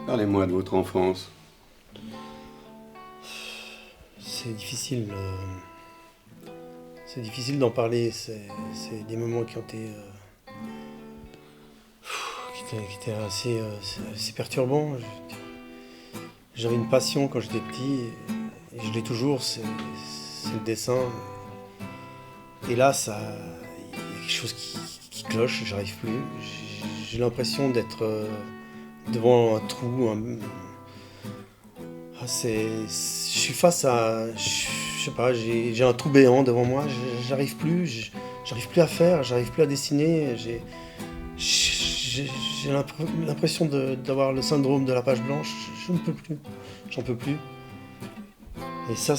Parlez-moi de votre enfance. C'est difficile. C'est difficile d'en parler. C'est des moments qui ont été, qui étaient assez perturbants. J'avais une passion quand j'étais petit, et je l'ai toujours, c'est le dessin. Et là, il y a quelque chose qui cloche, j'arrive plus. J'ai l'impression d'être devant un trou. Je suis face à, je sais pas, j'ai un trou béant devant moi. J'arrive plus à faire, j'arrive plus à dessiner. J'ai l'impression d'avoir le syndrome de la page blanche. Je ne peux plus, j'en peux plus. Et ça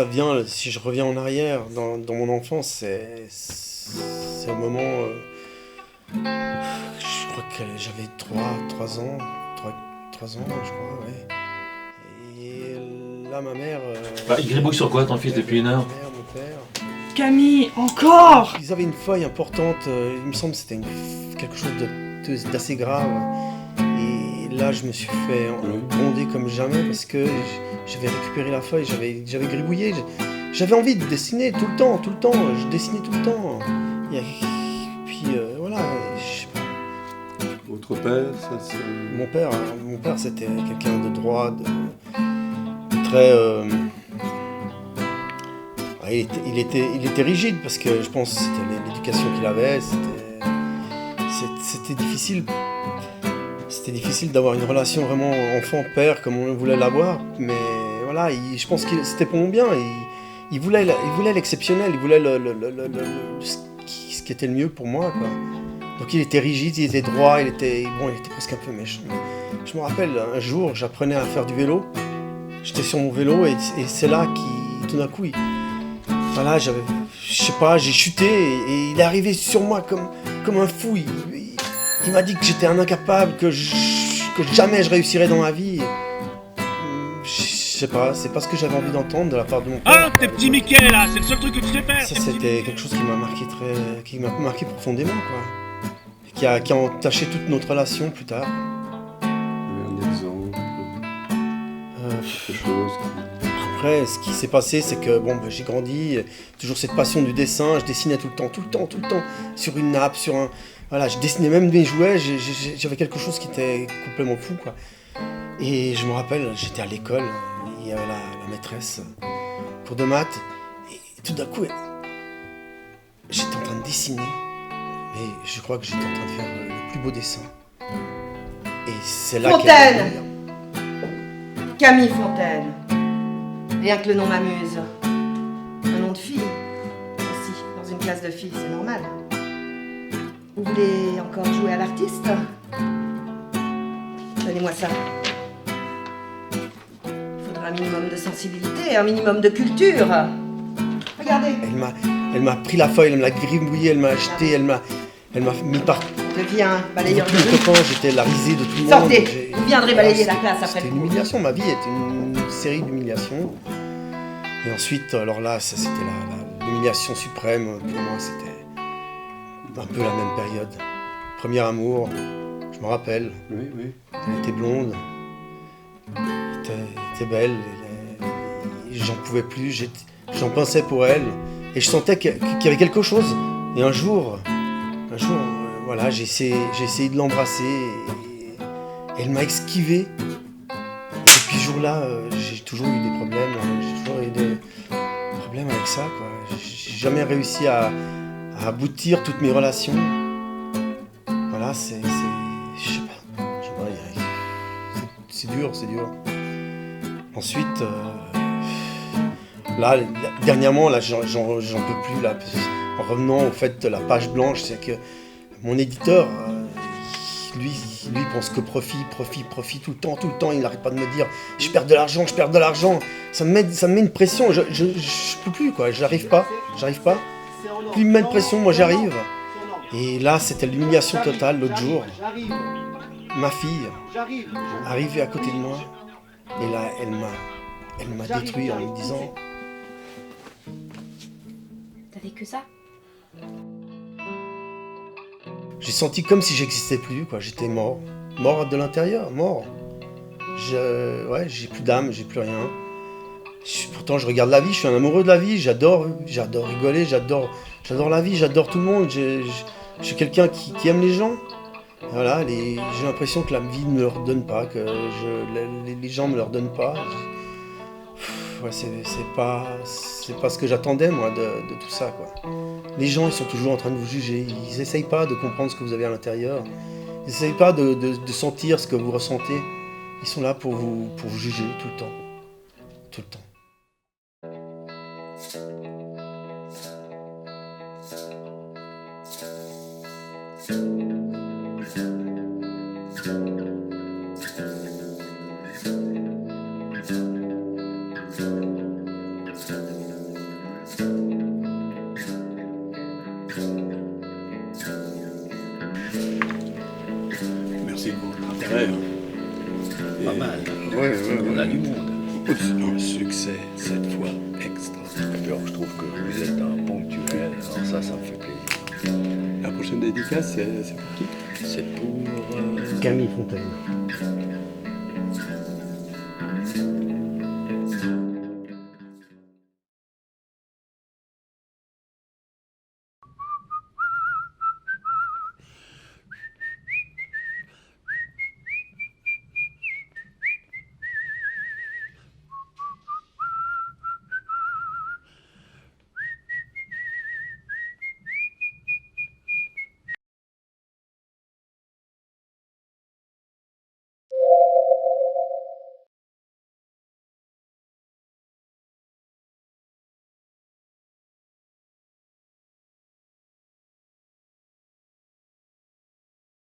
vient, si je reviens en arrière, dans mon enfance, c'est un moment, je crois que j'avais 3 ans, 3 ans, je crois, ouais. Et là, ma mère... il gribouille sur quoi ton fils depuis une heure? Ma mère, mon père... Encore encore. Ils avaient une feuille importante, il me semble que c'était quelque chose d'assez grave. Et là, je me suis fait gronder comme jamais parce que j'avais récupéré la feuille, j'avais gribouillé. J'avais envie de dessiner tout le temps, je dessinais tout le temps. Et puis voilà, je sais pas. Votre père, ça c'est... Mon père c'était quelqu'un de droit, très... il était rigide parce que je pense que c'était l'éducation qu'il avait, c'était difficile. C'était difficile d'avoir une relation vraiment enfant-père comme on voulait l'avoir, mais voilà, je pense que c'était pour mon bien. Il voulait l'exceptionnel, il voulait ce qui était le mieux pour moi, quoi. Donc il était rigide, il était droit, il était presque un peu méchant. Je me rappelle, un jour, j'apprenais à faire du vélo. J'étais sur mon vélo et c'est là tout d'un coup, voilà, je sais pas, j'ai chuté et il est arrivé sur moi comme un fou. Il m'a dit que j'étais un incapable, que jamais je réussirais dans ma vie. Je sais pas, c'est pas ce que j'avais envie d'entendre de la part de mon père. Ah, tes petits Mickey là, c'est le seul truc que tu sais faire. Ça, c'était quelque chose qui m'a marqué profondément, quoi. Et qui a entaché toute notre relation plus tard. Un exemple, quelque chose qui... Après, ce qui s'est passé, c'est que j'ai grandi, toujours cette passion du dessin, je dessinais tout le temps, sur une nappe, sur un... Voilà, je dessinais même mes jouets, j'avais quelque chose qui était complètement fou, quoi. Et je me rappelle, j'étais à l'école, il y avait la maîtresse, cours de maths, et tout d'un coup, j'étais en train de dessiner, mais je crois que j'étais en train de faire le plus beau dessin. Et c'est là Fontaine. Camille Fontaine. Rien que le nom m'amuse. Un nom de fille aussi, dans une classe de filles, c'est normal. Vous voulez encore jouer à l'artiste? Donnez-moi ça. Il faudra un minimum de sensibilité, un minimum de culture. Regardez. Elle m'a pris la feuille, elle me l'a gribouillée, elle m'a jeté, elle m'a mis par... Deviens balayeur de Tout le rue. temps, j'étais la risée de tout le monde. Sortez. Vous viendrez balayer la classe après C'était le une cours. humiliation, ma vie était une série d'humiliations. Et ensuite, alors là, ça c'était l'humiliation suprême. Pour moi, c'était un peu la même période. Premier amour, je me rappelle. Oui. Elle était blonde, elle était belle. J'en pouvais plus, j'en pensais pour elle. Et je sentais qu'il y avait quelque chose. Et un jour, voilà, j'ai essayé de l'embrasser. Et elle m'a esquivé. Et depuis ce jour-là, j'ai toujours eu des problèmes. J'ai toujours eu des problèmes avec ça, quoi. J'ai jamais réussi à aboutir toutes mes relations. Voilà, je sais pas, c'est dur. Ensuite, là, dernièrement, là, j'en peux plus, là. En revenant au fait de la page blanche, c'est que mon éditeur, lui pense que profit tout le temps, il n'arrête pas de me dire je perds de l'argent, ça me met une pression, je peux plus, quoi, j'arrive pas, plus il me met de pression, moi j'arrive. Et là c'était l'humiliation totale l'autre jour, ma fille arrivée à côté de moi, et là elle m'a détruit en me disant T'avais que ça? j'ai senti comme si j'existais plus, quoi, j'étais mort. Mort de l'intérieur, mort. Ouais, j'ai plus d'âme, j'ai plus rien. Pourtant, je regarde la vie, je suis un amoureux de la vie, j'adore rigoler, j'adore la vie, j'adore tout le monde. Je suis quelqu'un qui aime les gens. Voilà, j'ai l'impression que la vie ne me leur donne pas, que les gens me leur donnent pas. Ouais, c'est pas ce que j'attendais, moi, de tout ça, quoi. Les gens, ils sont toujours en train de vous juger. Ils essayent pas de comprendre ce que vous avez à l'intérieur. Ils essayent pas de sentir ce que vous ressentez. Ils sont là pour vous juger tout le temps. Tout le temps. Merci pour votre intérêt. Pas mal. Ouais, On a du monde. Un succès, cette fois, extra. Alors, je trouve que vous êtes un ponctuel, alors ça me fait plaisir. La prochaine dédicace, c'est pour qui? C'est pour... Camille Fontaine.